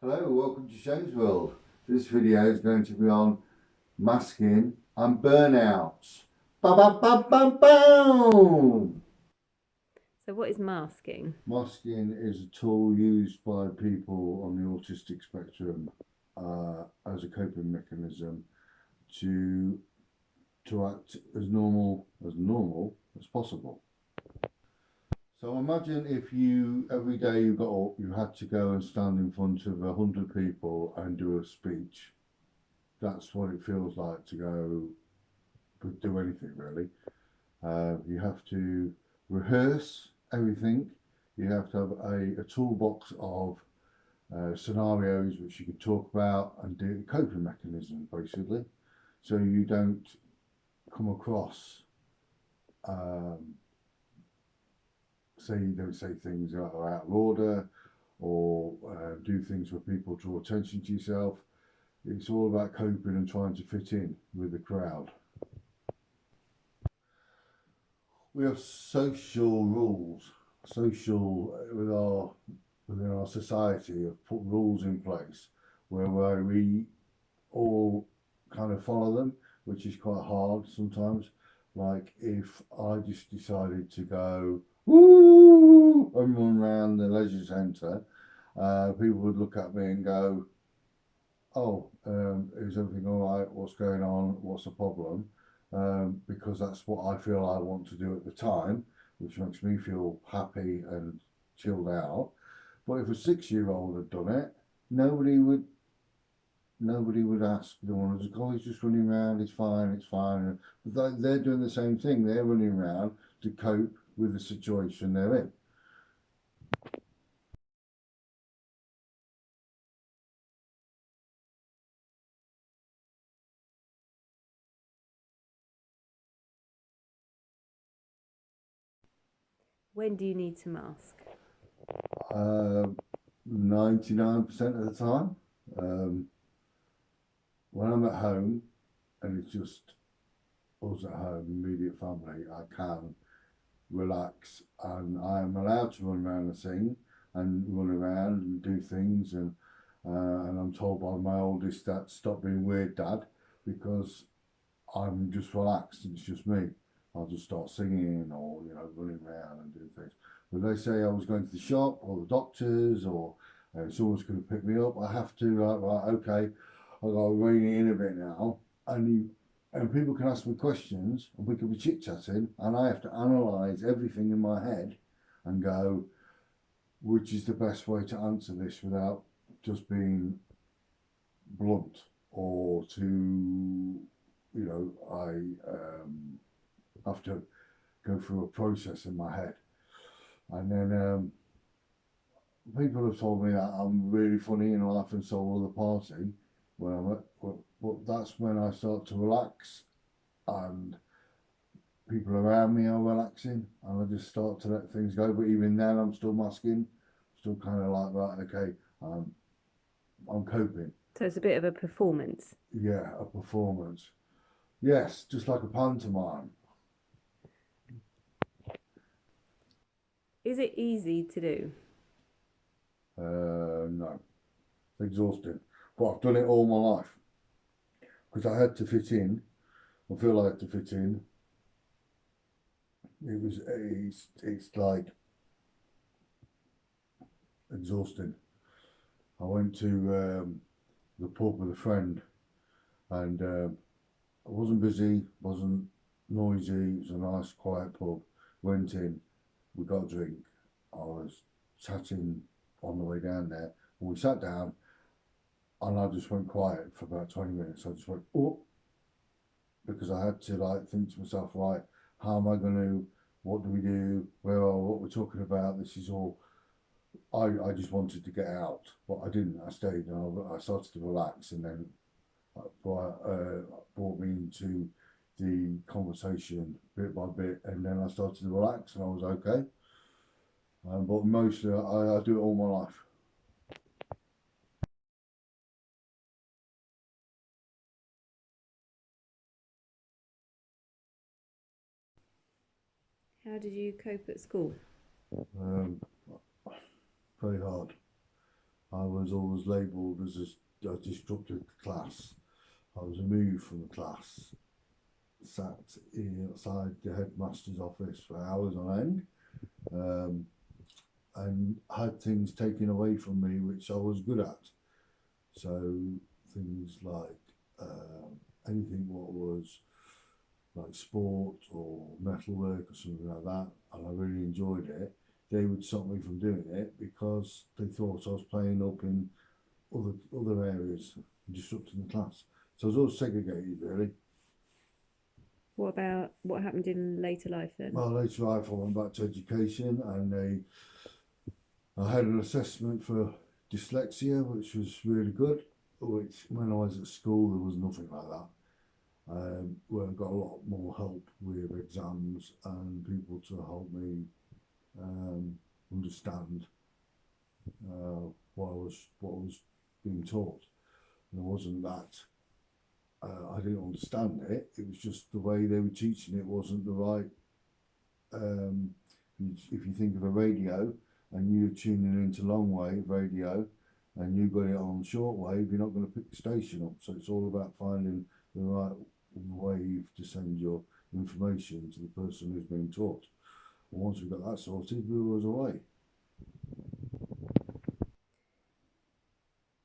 Hello, welcome to Shane's World. This video is going to be on masking and burnouts. Ba ba ba ba boom! So what is masking? Masking is a tool used by people on the autistic spectrum as a coping mechanism to act as normal as possible. So imagine if you every day you got up, you had to go and stand in front of 100 people and do a speech. That's what it feels like to go do anything really. You have to rehearse everything. You have to have a toolbox of scenarios which you can talk about and do coping mechanisms basically, so you don't come across say you don't say things that are out of order or do things where people draw attention to yourself. It's all about coping and trying to fit in with the crowd. We have social rules, within our society have put rules in place where we all kind of follow them, which is quite hard sometimes. Like if I just decided to go woo and run around the leisure centre, people would look at me and go, "Oh, is everything all right? What's going on? What's the problem?" Because that's what I feel I want to do at the time, which makes me feel happy and chilled out. But if a 6-year-old had done it, nobody would ask. The one who's oh, he's just running around. It's fine. It's fine. But they're doing the same thing. They're running around to cope with the situation they're in. When do you need to mask? 99% of the time. When I'm at home and it's just us at home, immediate family, I can relax and I am allowed to run around and sing and run around and do things and I'm told by my oldest that stop being weird, Dad, because I'm just relaxed and it's just me. I'll just start singing or running around and doing things. But they say I was going to the shop or the doctors or someone's going to pick me up, I have to right, okay, I've got to rein it in a bit now. And people can ask me questions and we can be chit chatting and I have to analyse everything in my head and go, which is the best way to answer this without just being blunt or to, I have to go through a process in my head. And then people have told me that I'm really funny and laugh and so will the party when I'm at, but that's when I start to relax and people around me are relaxing and I just start to let things go. But even then I'm still masking, still kind of like, right, okay, I'm coping. So it's a bit of a performance. Yeah, a performance. Yes, just like a pantomime. Is it easy to do? No, it's exhausting. But I've done it all my life because I had to fit in. I feel I had to fit in. It's like exhausting. I went to the pub with a friend and I wasn't busy, wasn't noisy. It was a nice, quiet pub. Went in, we got a drink. I was chatting on the way down there. And we sat down, and I just went quiet for about 20 minutes. I just went, oh, because I had to like think to myself, right, how am I going to? What do we do? Where are what we're talking about? This is all. I just wanted to get out, but I didn't. I stayed and I started to relax, and then brought me into the conversation bit by bit, and then I started to relax, and I was okay. But mostly, I do it all my life. How did you cope at school? Um, Very hard. I was always labelled as a disrupted class. I was removed from the class, sat outside the headmaster's office for hours on end, and had things taken away from me which I was good at. So things like anything what was like sport or metalwork or something like that, and I really enjoyed it, they would stop me from doing it because they thought I was playing up in other areas, disrupting the class. So I was all segregated really. What happened in later life then? Well, later life I went back to education, and I had an assessment for dyslexia, which was really good. Which when I was at school there was nothing like that. Where I got a lot more help with exams and people to help me understand what was being taught. And it wasn't that I didn't understand it. It was just the way they were teaching it wasn't the right. Um, if you think of a radio and you're tuning into long wave radio and you got it on short wave, you're not going to pick the station up. So it's all about finding the right wave to send your information to the person who's being taught. And once we got that sorted, we was away.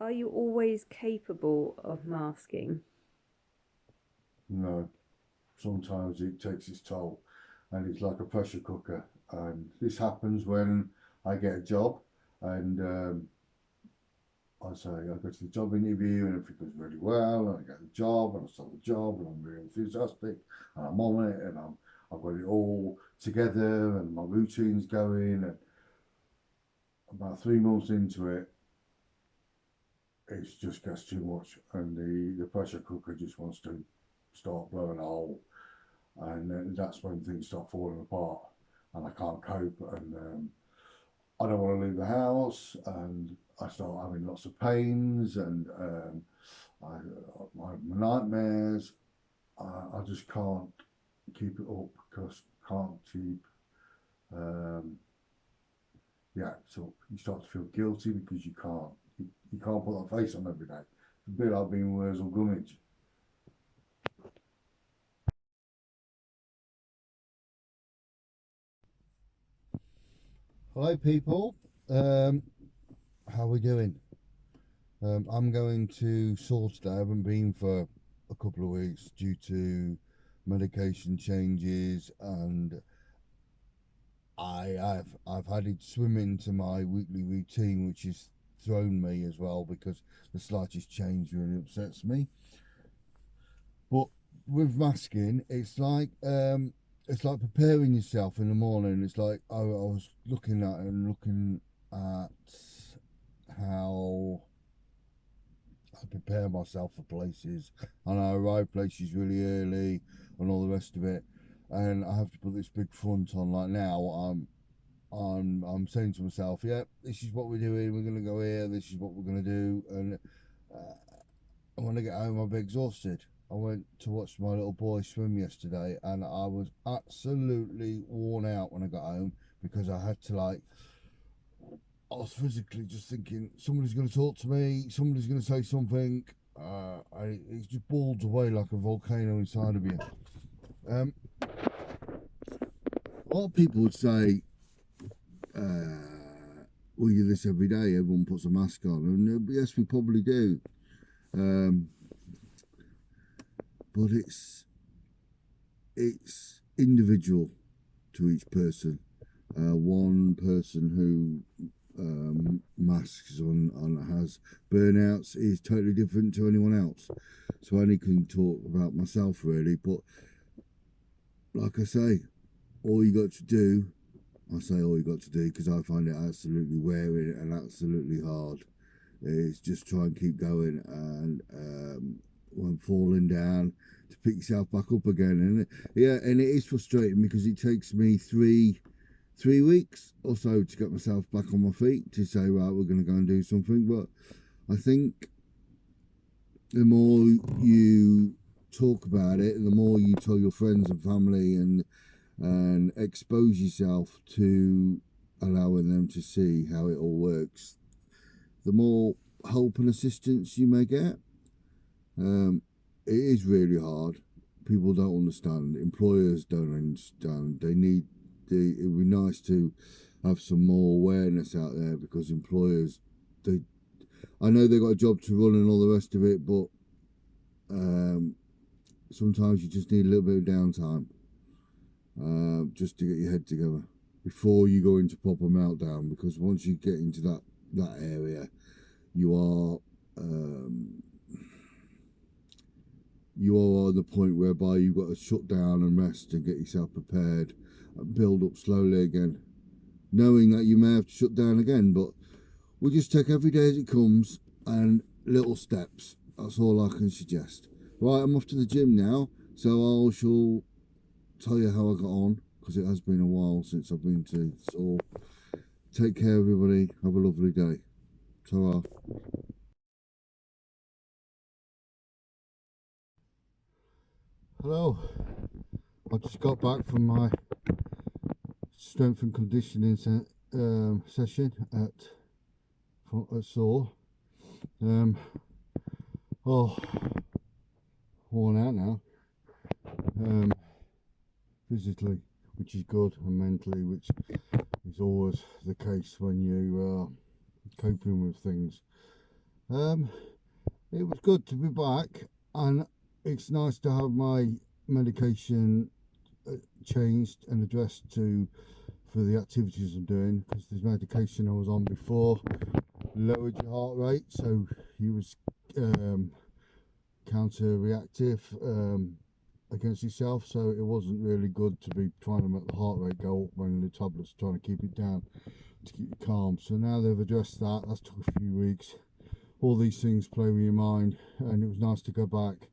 Are you always capable of masking? No, sometimes it takes its toll, and it's like a pressure cooker. And this happens when I get a job, and I say I go to the job interview, and if it goes really well, and I get the job, and I start the job, and I'm really enthusiastic, and I'm on it, and I've got it all together, and my routine's going, and about 3 months into it, it just gets too much, and the pressure cooker just wants to start blowing a hole, and that's when things start falling apart, and I can't cope, and I don't want to leave the house, and I start having lots of pains, and my nightmares. I just can't keep it up because I can't keep the act up. You start to feel guilty because you can't put that face on every day. It's a bit like being Wurzel Gummidge. Hi people, how are we doing? I'm going to sort today. I haven't been for a couple of weeks due to medication changes, and I've added swimming to my weekly routine, which has thrown me as well because the slightest change really upsets me. But with masking, it's like preparing yourself in the morning. It's like I was looking at how I prepare myself for places, and I arrive places really early and all the rest of it, and I have to put this big front on. Like now, I'm saying to myself, yeah, this is what we're doing. We're gonna go here. This is what we're gonna do, and when I get home, I'll be exhausted. I went to watch my little boy swim yesterday, and I was absolutely worn out when I got home because I had to I was physically just thinking somebody's going to talk to me, somebody's going to say something. It just boils away like a volcano inside of you. A lot of people would say, we do this every day, everyone puts a mask on. And yes, we probably do. But it's individual to each person. One person who masks and has burnouts is totally different to anyone else. So I only can talk about myself really, but like I say, all you got to do, I say all you got to do because I find it absolutely wearing and absolutely hard, is just try and keep going, and when falling down, to pick yourself back up again. And it is frustrating because it takes me three weeks or so to get myself back on my feet to say, right, we're going to go and do something. But I think the more you talk about it, and the more you tell your friends and family, and expose yourself to allowing them to see how it all works, the more help and assistance you may get. It is really hard. People don't understand. Employers don't understand. It would be nice to have some more awareness out there, because employers, I know they've got a job to run and all the rest of it, but sometimes you just need a little bit of downtime, just to get your head together before you go into proper meltdown. Because once you get into that area, you are on the point whereby you've got to shut down and rest and get yourself prepared and build up slowly again, knowing that you may have to shut down again. But we'll just take every day as it comes and little steps. That's all I can suggest. Right, I'm off to the gym now, so I shall tell you how I got on, because it has been a while since I've been to. So take care, everybody. Have a lovely day. Ta-ra. Hello. I just got back from my strength and conditioning session at SOAR. Worn out now. Physically, which is good, and mentally, which is always the case when you are coping with things. It was good to be back, and it's nice to have my medication changed and addressed for the activities I'm doing, because the medication I was on before lowered your heart rate, so you was counter-reactive against yourself, so it wasn't really good to be trying to make the heart rate go up when the tablets trying to keep it down, to keep you calm. So now they've addressed that. That's took a few weeks. All these things play with your mind, and it was nice to go back.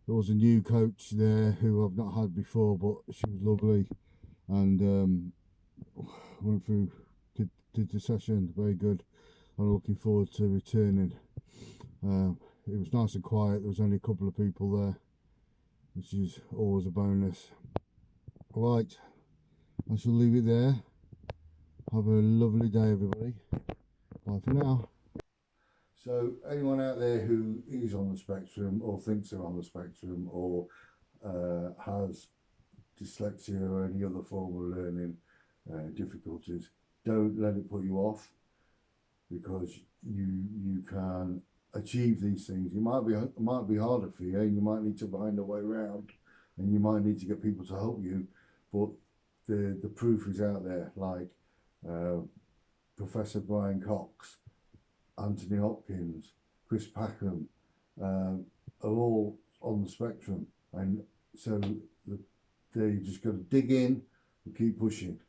There was a new coach there who I've not had before, but she was lovely, and went through, did the session, very good. I'm looking forward to returning. It was nice and quiet. There was only a couple of people there, which is always a bonus. Right, I shall leave it there. Have a lovely day, everybody. Bye for now. So anyone out there who is on the spectrum, or thinks they're on the spectrum, or has dyslexia or any other form of learning difficulties, don't let it put you off, because you can achieve these things. It might be harder for you, and you might need to find a way around, and you might need to get people to help you, but the proof is out there. Like Professor Brian Cox, Anthony Hopkins, Chris Packham, are all on the spectrum, and so they just got to dig in and keep pushing.